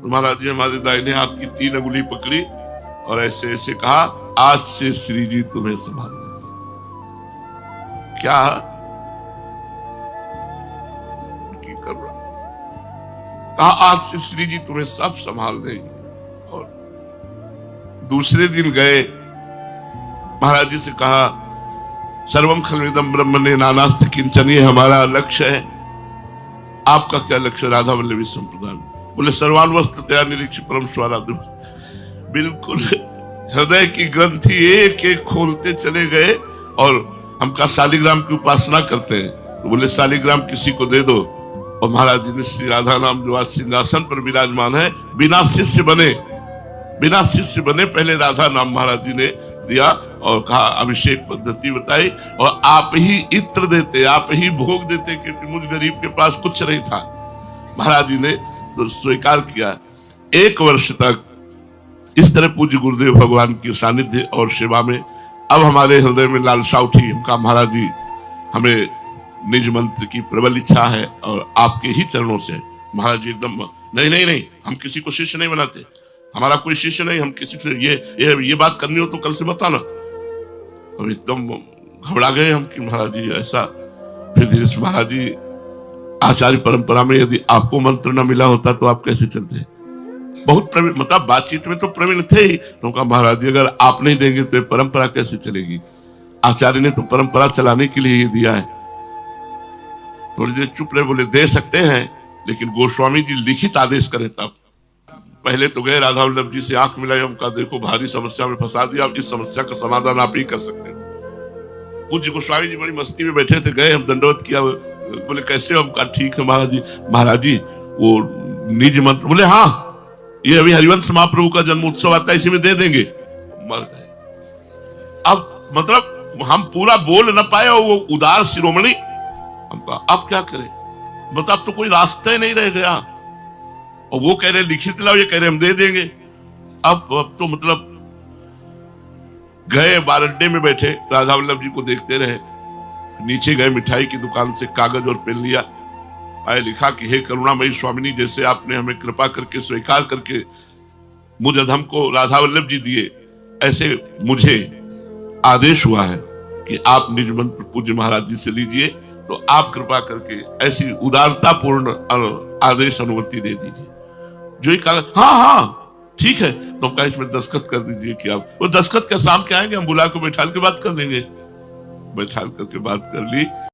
तो महाराज जी हमारे दाहिने हाथ की 3 अंगुली पकड़ी और ऐसे ऐसे कहा, आज से श्री जी तुम्हें संभाल। क्या कर रहा, कहा आज से श्री जी तुम्हें सब संभाल देंगे। और दूसरे दिन गए, महाराज जी से कहा, सर्वम खलविदम ब्रह्मणे नानास्ति किंचन, ये हमारा लक्ष्य है। आपका क्या लक्ष्य? राधा वल्लभी संप्रदान। बोले सर्वान्वस्ततया निरीक्ष परम स्वाराध्य। बिल्कुल हृदय की ग्रंथि एक एक खोलते चले गए। और हम का शालिग्राम की उपासना करते हैं, तो बोले शालिग्राम किसी को दे दो। और महाराज जी ने श्री राधा नाम जो आज सिंहासन पर विराजमान है, बिना शिष्य बने पहले राधा नाम महाराज जी ने दिया और कहा अभिषेक पद्धति बताई। और आप ही इत्र देते, आप ही भोग देते, क्योंकि मुझ गरीब के पास कुछ नहीं था। महाराज जी ने तो स्वीकार किया। 1 वर्ष तक इस तरह पूज्य गुरुदेव भगवान के सानिध्य और सेवा में अब हमारे हृदय में लालसा उठी। हमका महाराज जी हमें निज मंत्र की प्रबल इच्छा है और आपके ही चरणों से। महाराज जी एकदम नहीं, हम किसी को शिष्य नहीं बनाते, हमारा कोई शिष्य नहीं, हम किसी से ये बात करनी हो तो कल से बताना। और एकदम घबरा गए हम कि महाराज जी ऐसा। फिर धीरे से महाराज जी आचार्य परंपरा में यदि आपको मंत्र न मिला होता तो आप कैसे चलते? बहुत प्रवीण, मतलब बातचीत में तो प्रवीण थे ही। तो कहा महाराज जी अगर आप नहीं देंगे तो परंपरा कैसे चलेगी? आचार्य ने तो परंपरा चलाने के लिए ही दिया है। थोड़ी देर चुप रहे, बोले दे सकते हैं लेकिन गोस्वामी जी लिखित आदेश करें तब। पहले तो गए राधा वल्लभ जी से आंख मिलाई, हमका देखो भारी समस्या में फंसा दिया, अब इस समस्या का समाधान आप ही कर सकते हैं। पूज्य गोस्वामी जी बड़ी मस्ती में बैठे थे, गए हम दंडवत किया, बोले कैसे हो? हम कहा ठीक है महाराज जी। महाराज जी वो निज मंत्र, बोले हाँ ये अभी हरिवंश महाप्रभु का जन्म उत्सव आता है, इसी में दे देंगे। मर गए। अब मतलब हम पूरा बोल न पाए और वो उदार शिरोमणि, हम कहा अब क्या करें? मतलब तो कोई रास्ता ही नहीं रह गया। और वो कह रहे लिखित लाओ, ये कह रहे हम दे देंगे। अब तो मतलब गए बारड्डे में बैठे, राधा वल्लभ जी को देखते रहे। नीचे गए मिठाई की दुकान से कागज और पेन लिया, आए लिखा कि हे करुणामयी स्वामिनी, जैसे आपने हमें कृपा करके स्वीकार करके मुझ अधम को राधा वल्लभ जी दिए, ऐसे मुझे आदेश हुआ है कि आप निज मंत्र पूज्य महाराज जी से लीजिए, तो आप कृपा करके ऐसी उदारता पूर्ण आदेश अनुमति दे दीजिए। जो ही कागज, हाँ ठीक है, तो कहा इसमें दस्तखत कर दीजिए कि आप। वो दस्तखत क्या शाम के आएंगे, हम बुला के बैठाल के बात कर लेंगे। बैठाल करके बात कर ली।